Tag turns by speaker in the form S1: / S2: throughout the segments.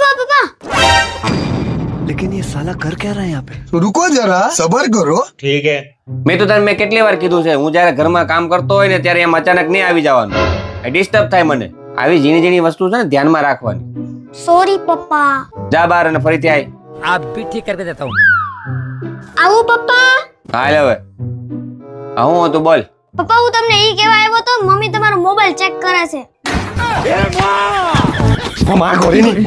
S1: पापा पापा
S2: लेकिन ये साला कर क्या रहा है यहाँ पे?
S3: रुको जरा सबर करो।
S4: ઠીક હે.
S5: મેં તો તને કેટલી વાર કીધું છે, હું જયારે ઘરમાં કામ કરતો હોય ને ત્યારે એમ અચાનક નહીં આવી જવાનું, ડિસ્ટર્બ થાય મને. આવી ઝીણી ઝીણી વસ્તુ છે ને ધ્યાનમાં રાખવાની.
S1: सॉरी पापा।
S5: જા બહાર અને ફરીથી આય.
S6: आप भी ठीक करके देता हूँ।
S1: आओ पापा।
S5: હાલ હવે હું હતું બોલ.
S1: પપ્પા હું તમને ઈ કહેવા આવ્યો તો મમ્મી તમારો મોબાઈલ ચેક કરે છે.
S3: माँ गोरी नहीं।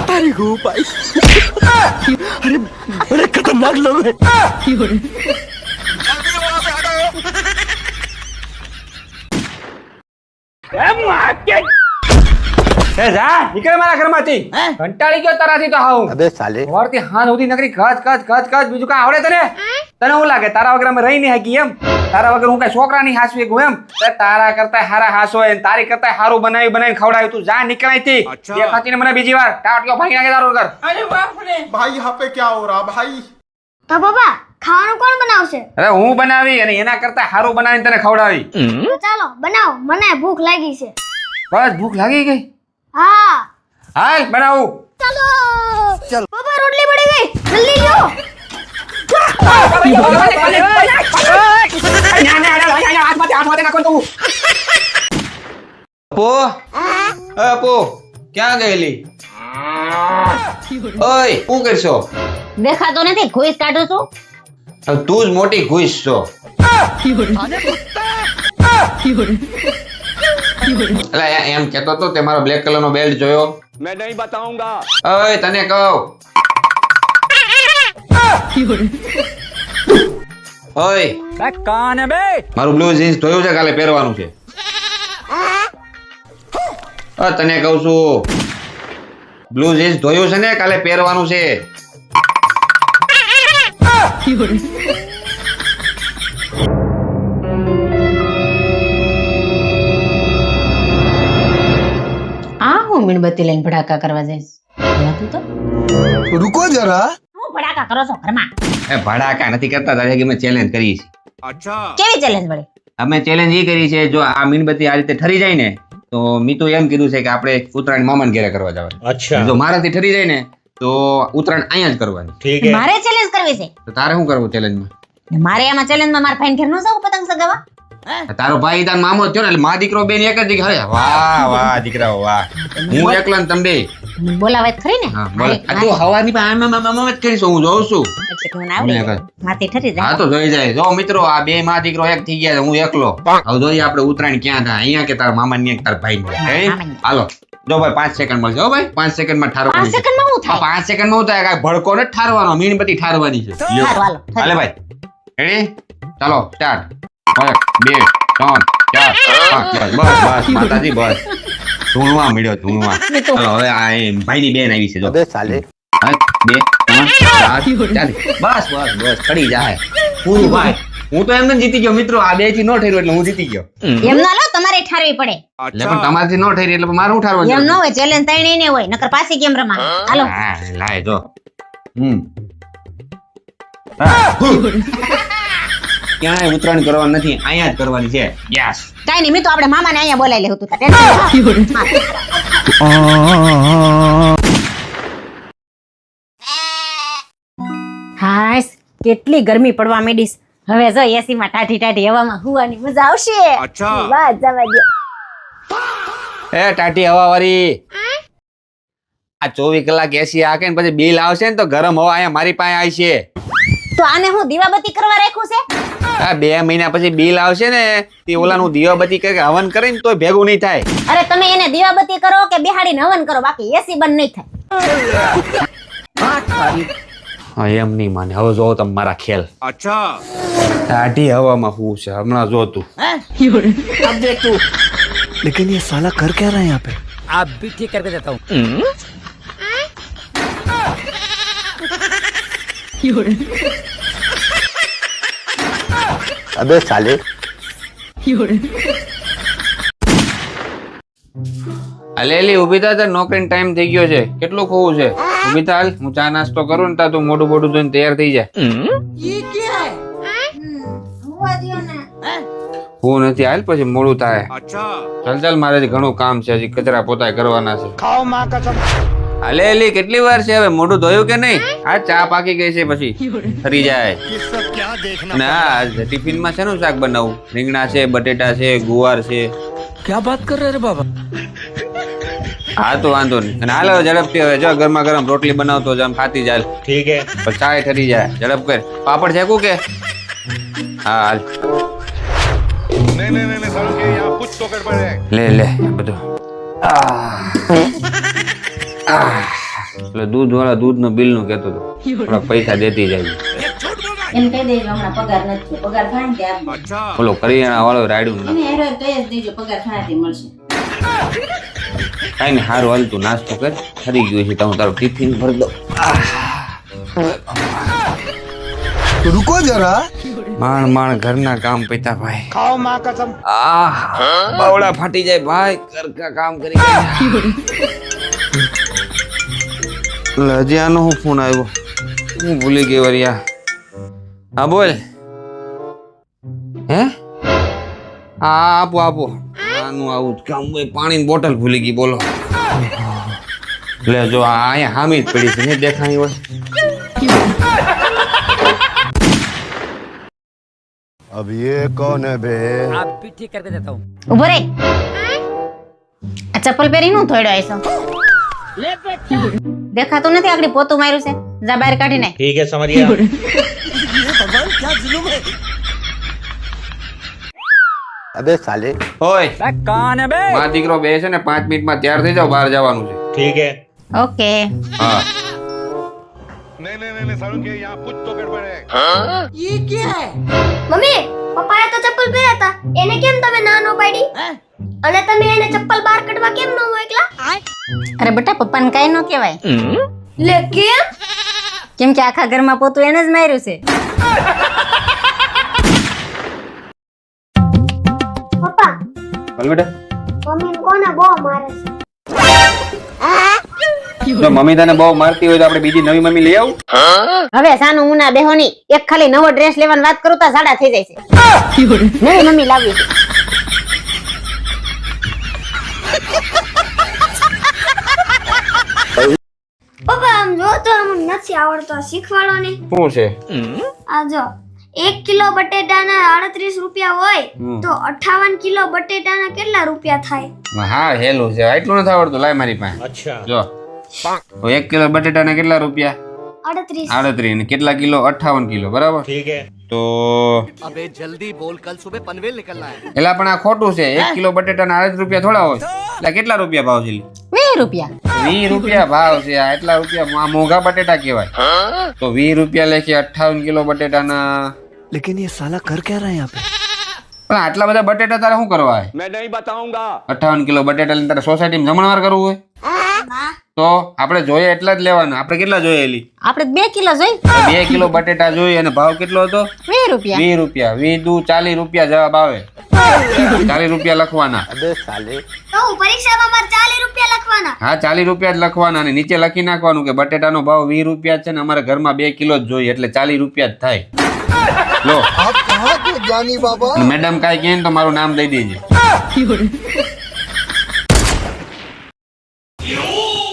S2: तारी को भाई। अरे अरे खतरनाक लोग हैं।
S5: એ જા નીકળ મારા ઘરમાંથી. કંટાળી ગયો તારાથી તો હાઉ.
S2: अबे साले।
S5: સવારથી હાંજ સુધી નકરી કચ કચ કચ કચ, બીજું કાંઈ આવડે તને? તને શું લાગે તારા વગર અમે રહી નહીં હકી એમ? તારા વગર હું કઈ છોકરા નહીં હાસવી શકું એમ? તારા કરતા હારા હાસો હોય, તારી કરતા હારું બનાવીને ખવડાવ્યું. તું જા નીકળ અહીંથી. એ ખાતીને મને બીજી વાર ટાટિયો ભાંગી નાખે તારો વગર.
S3: भाई यहाँ पे क्या हो रहा भाई?
S1: તો પપ્પા ખાવાનું કોણ બનાવશે?
S5: અરે હું બનાવી અને એના કરતા હારું બનાવીને તને ખવડાવી.
S1: તો ચાલો બનાવો, મને ભૂખ લાગી છે.
S5: બસ ભૂખ લાગી ગઈ?
S1: હા
S5: હાલ બનાવું.
S1: ચલો પપ્પા રોટલી પડી ગઈ, જલ્દી લો.
S5: અપો ક્યાં ગયેલી? ઓય શું કરશો?
S7: દેખાતો નથી, ખોઈસ કાઢું છું.
S5: હવે તું જ મોટી ખુશ છો. અલા એમ કેતો તો તે મારો બ્લેક કલર નો બેલ્ટ જોયો?
S4: मैं नहीं बताऊंगा.
S5: ઓય તને કહું. ઓય
S6: कौन है बे?
S5: મારું બ્લુ જીન્સ ધોયું છે, કાલે પહેરવાનું છે. તને કહું છું, બ્લુ જીન્સ ધોયું છે ને, કાલે પહેરવાનું છે.
S7: આ હું મીણબત્તી લઈને ભડાકા કરવા જઈશ. તું તો
S3: रुको जरा।
S7: હું ભડાકા કરો છો ઘરમાં?
S5: એ ભડાકા નથી કરતા, તારે અમે ચેલેન્જ કરી છે.
S4: अच्छा.
S7: કેવી ચેલેન્જ વળી?
S5: અમે ચેલેન્જ એ કરી છે, જો આ મીણબત્તી આ રીતે ઠરી જાય ને તો મીતુ એમ કીધું છે કે આપણે ઉત્તરાયણ મામાને ઘરે કરવા જવાનું.
S4: अच्छा.
S5: જો મારાથી ઠરી જાય ને તો ઉત્તરાયણ અહીંયા જ કરવાની.
S4: ठीक है.
S7: મારે ચેલેન્જ કરવી છે.
S5: તો તારે શું કરવું ચેલેન્જમાં?
S7: મારે આમાં ચેલેન્જમાં મારા ફાઈન ઘેર ન જાવ પતંગ સગાવા?
S5: તારો ભાઈ તાર મામો જ થયો ને, એટલે મા દીકરો બેન એક જ દીકરા. અરે વાહ વાહ દીકરાઓ વાહ. હું એકલો ને તમે બે.
S7: બોલાવે જ ખરી ને?
S5: હા બોલ. આ તું હવાની પાસે આમ જ કરીશું, હું જોઉં છું.
S7: એટલે કે મને આવડે છે. માથે ઠરી
S5: હા
S7: જાય.
S5: તો જોઈ જાય. જો મિત્રો આ બે માં દીકરો એક થઈ ગયા, હું એકલો. હવે જોઈએ આપણે ઉત્તરાયણ ક્યાં થાય, અહીંયા કે તારા મામા ને તારા ભાઈ ને. હાલો જો ભાઈ 5 સેકન્ડ મળશે. હો ભાઈ 5 સેકન્ડ માં
S7: 5
S5: ઠારવાનું છે.
S7: સેકન્ડમાં હું થાય?
S5: 5 સેકન્ડ માં હું થાય, કાંઈ ભડકો ને ઠારવાનો, મીણબત્તી ઠારવાની છે. લ્યો.
S7: હાલો, હાલો.
S5: હાલે ભાઈ રેડી, ચાલો સ્ટાર્ટ. 1 2 3 4 5 બસ બસ માતાજી બસ. ધૂણવા મળ્યો ધૂણવા. ચાલો હવે આ ભાઈની બેન આવી છે જો.
S2: अबे साले।
S5: 1 2 3 4 ચાલી. બસ બસ બસ ચડી જાય પૂરું ભાઈ. હું તો એમને જીતી ગયો મિત્રો, આ બે થી નો ઠર્યું એટલે હું જીતી ગયો.
S7: એમ ના લો, તમારે ઠારવી પડે.
S5: એટલે પણ તમારાથી નો ઠરી એટલે મારું ઠારવાનું
S7: એમ
S5: છે.
S7: ન હોય, ચેલેન્જ તઈ ને હોય, નકર પાછી કેમ રમા? હાલો.
S5: હા લાય જો. ક્યાંય ઉત્તરાયણ કરવાની નથી, અહીંયા જ કરવાની છે. યસ.
S7: કાઈ નહીં, મેં તો આપણે મામાને અહીંયા બોલાવી લેવું તું. હાશ, કેટલી ગરમી પડવા માંડીશ. હવે જો એસી માં ટાઢી ટાઢી હવામાં હુવાની મજા આવશે.
S4: अच्छा.
S7: વાહ જવા દે.
S5: એ ટાટી હવા વાળી, આ 24 કલાક એસી હાકે ને પછી બિલ આવશે ને તો ગરમ હવા અહીંયા મારી પાસે આવશે.
S7: તો આને હું દીવાબત્તી કરવા રાખ્યું છે?
S5: આ 2 મહિના પછી બિલ આવશે ને તે ઓલાનું દીવાબત્તી કરીને હવન કરીને તોય ભેગું નહીં થાય.
S7: અરે તમે એને દીવાબત્તી કરો કે બેહાડીને હવન કરો, બાકી એસી બંધ નહીં થાય.
S5: હા એમ નહીં માને. હવે જો તમે મારા ખેલ.
S4: अच्छा.
S5: ટાઢી હવામાં શું છે હમણાં જો તું.
S2: अब देख तू। लेकिन ये साला कर क्या रहा है यहाँ पे?
S6: आप भी ठीक करके देता हूँ।
S2: अबे साले।
S5: અલેલી ઊભી થા, તાર નોકરીનો ટાઈમ થઈ ગયો છે. કેટલું ખોવું છે? ઊભી થા, હું ચા નાસ્તો કરું ને તા તું મોઢું મોઢું ધોઈને તૈયાર થઈ જાય. હું નથી હાલ પછી મોડું થાય. ચાલ ચાલ મારે હજી ઘણું કામ છે, હજી કચરા પોતા કરવાના છે. હાલે એલી કેટલી વાર છે હવે? મોઢું ધોયું કે નહીં? આ ચા પાકી ગઈ છે પછી ફરી જાય. ના ટિફિન માં શેનું શાક બનાવું? રીંગણા છે, બટેટા છે, ગુવાર છે.
S6: क्या बात कर रहे रे बाबा?
S5: હા તો વાંધો નહીં. અને હાલ હવે ઝડપથી હવે જો ગરમા ગરમ રોટલી બનાવતો જ આમ ખાતી જાય.
S4: ठीक है.
S5: પછી ચાય ઠરી જાય. ઝડપ કર. પાપડ શેકું કે? હા હાલ. લે લે બધું. એટલે દૂધ વાળા દૂધ નું બિલ નું કેતો હતો, થોડા પૈસા દેતી જાય.
S7: એમ કહી દેજો હમણાં પગાર નથી, પગાર થાય ને ત્યાં
S5: બોલો કરિયાણા વાળો રાયડું ના
S7: એને હેરો કહી જ દેજો પગાર થાયથી મળશે.
S5: કઈ ને હારું હાલ તું નાસ્તો કર, ખરી ગયું છે તો હું તારું ટિફિન ભરી દઉં.
S3: रुको जरा
S5: માણ માણ ઘરના કામ પૈતા ભાઈ. બાવડા ફાટી જાય ભાઈ, ઘર કામ કરી એટલે હજી આનો હું ફોન આવ્યો, હું ભૂલી ગઈ વરિયા. હા બોલ. હે હા આપો આપો. આનું આવું કામ હોય, પાણીની બોટલ ભૂલી ગઈ. બોલો લે જો આ અહીંયા હામી જ પડી છે ને દેખાણી હોય.
S3: अब ये कौन है बे?
S6: आप भी ठीक करके देता हूँ.
S7: ઉભો રે, આ ચપ્પલ પહેરી નું થોડ્યો આઈસો? દેખાતું નથી આગળ પોતું માર્યું છે? જા બહાર કાઢી નાખ.
S4: ठीक है समझ गया.
S3: अबे साले
S5: હોય
S6: कौन है बे?
S5: મારો દીકરો બે છે ને 5 મિનિટમાં તૈયાર થઈ જાવ, બહાર જવાનું છે.
S4: ठीक है.
S7: ઓકે.
S5: હા
S1: મમ્મી પપ્પાએ તો ચપ્પલ પહેર્યા હતા, એને કેમ તમે ના નો પાડી? અને તમે એને ચપ્પલ બહાર કાઢવા કેમ ન મોકલા?
S7: અરે બેટા પપ્પાને કાઈ ન કહેવાય.
S1: લે કેમ?
S7: કેમ કે આખા ઘરમાં પોતું એને જ માર્યું છે.
S1: પપ્પા
S5: બોલ બેટા.
S1: મમ્મી કોને બહુ મારે છે?
S5: જો મમ્મી તને બહુ મારતી હોય તો આપણે બીજી નવી મમ્મી લઈ આવું.
S7: હવે સાનું ઉના બેહોની એક ખાલી નવો ડ્રેસ લેવાની વાત કરું તો ઝાડા થઈ જાય છે. નવી મમ્મી લાવી છે.
S1: પપ્પા આમ જો તો આમ નથી આવડતો, શીખવાડો ને.
S5: શું છે?
S1: આ જો 1 કિલો બટેટાના 38 રૂપિયા હોય તો 58 કિલો બટેટાના કેટલા રૂપિયા થાય?
S5: હા હેલું છે, એટલું નથી આવડતું. લાય મારી પાસે.
S4: अच्छा.
S5: જો 1 કિલો બટેટાના કેટલા રૂપિયા?
S1: 38.
S5: 38 ને કેટલા કિલો? 58 કિલો બરાબર.
S4: ठीक है.
S5: તો
S2: अबे जल्दी बोल, कल सुबह पनवेल निकलना है.
S5: એલા પણ આ ખોટું છે. 1 કિલો બટેટાના 38 રૂપિયા થોડા હોય. એટલે કેટલા રૂપિયા ભાવ છે?
S7: 20 રૂપિયા.
S5: 20 રૂપિયા ભાવ છે. આ એટલા રૂપિયા આ મોંઘા બટેટા કહેવાય. તો 20 રૂપિયા લેખે 58 કિલો બટેટાના.
S2: लेकिन ये साला कर क्या रहा है यहाँ पे?
S5: પણ આટલા બધા બટેટા તારે શું કરવા હોય?
S2: मैं नहीं बताऊंगा.
S5: 58 કિલો બટેટા લઈને તારે સોસાયટીમાં જમણવાર કરવું હોય? તો આપણે જોઈએ એટલા જ લેવાના. આપણે કેટલા જોઈએ એલી?
S7: આપણે 2 કિલો જોઈ.
S5: 2 કિલો બટેટા જોઈએ અને ભાવ કેટલો હતો?
S7: 20 રૂપિયા.
S5: 20 રૂપિયા. 20 દુ 40 રૂપિયા જવાબ આવે. 40 રૂપિયા લખવાના.
S1: તો હું પરીક્ષામાં મારે 40 રૂપિયા લખવાના.
S5: હા 40 રૂપિયા જ લખવાના અને નીચે લખી નાખવાનું કે બટેટાનો ભાવ 20 રૂપિયા છે ને અમારે ઘરમાં 2 કિલો જ જોઈએ એટલે 40 રૂપિયા જ થાય. લો
S3: आप कहाँ थे जानी बाबा?
S5: મેડમ કાઈ કહે ને તો મારું નામ દઈ દેજે.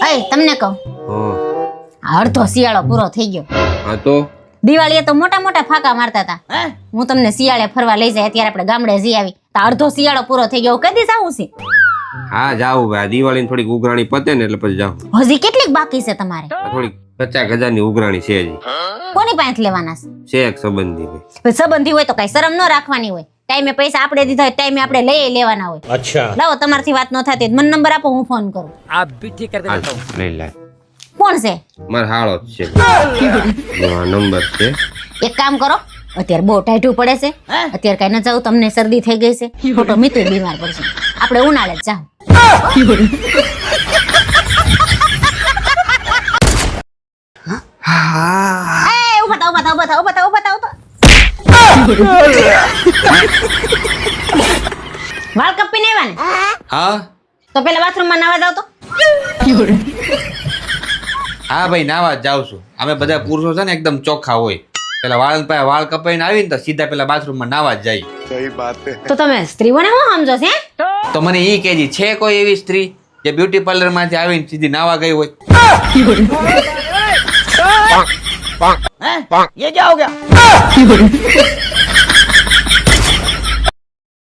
S7: અય તમને કહું, અડધો શિયાળો પૂરો થઈ ગયો.
S5: હા તો
S7: દિવાળીએ તો મોટા મોટા ફાકા મારતા હતા. હું તમને શિયાળે ફરવા લઈ જાય અત્યારે આપણે ગામડે જઈ આવી તો અડધો શિયાળો પૂરો થઈ ગયો. કદી જાવું છે?
S5: હા જાવું ભાઈ. દિવાળીની થોડીક ઉઘરાણી પતે ને એટલે પછી જાવ.
S7: હજી કેટલીક બાકી છે તમારે?
S5: થોડીક 50,000 ની ઉઘરાણી છે હજી.
S7: કોની પાસે લેવાના છે?
S5: છે એક સંબંધી ભાઈ.
S7: પછી સંબંધી હોય તો કઈ શરમ ન રાખવાની હોય. ટાઈમે પૈસા આપણે દીધા હોય ટાઈમે આપણે લઈ લેવાના હોય.
S4: अच्छा.
S7: લાવો તમારથી વાત ન થતી મને નંબર આપો, હું ફોન કરું.
S6: आप भी ठीक करके
S5: હાલ
S6: देता हूँ.
S5: લઈ લાય.
S7: કોણ છે?
S5: મારો હાળો જ છે. જો આ નંબર છે.
S7: એક કામ કરો, અત્યારે બહુ ટાઢું પડે છે, અત્યારે કઈ ન જાવ, તમને શરદી થઈ ગઈ છે, ખોટો મિતુ બીમાર પડશે. આપણે ઉનાળે જ જાવ. ઉભા થાવ, ઉભા થાવ, ઉભા થાવ, ઉભા થાવ, ઉભા થાવ તો. વાળ કપીને આવ્યા ને?
S5: હા
S7: તો પેલા બાથરૂમમાં નાવા જાવ તો.
S5: હા ભાઈ નાવા જ જાઉં છું. અમે બધા પુરુષો છે ને એકદમ ચોખ્ખા હોય. પેલા વાળ પાસે વાળ કપાઈને આવીને તો સીધા પેલા બાથરૂમમાં નાવા જ જાય.
S3: सही बात है.
S7: તો તમે સ્ત્રીઓને શું સમજો છે
S5: તો મને ઈ કહેજી છે કોઈ એવી સ્ત્રી જે બ્યુટી પાર્લર માંથી આવીને સીધી નાવા ગઈ હોય?
S6: ये क्या हो गया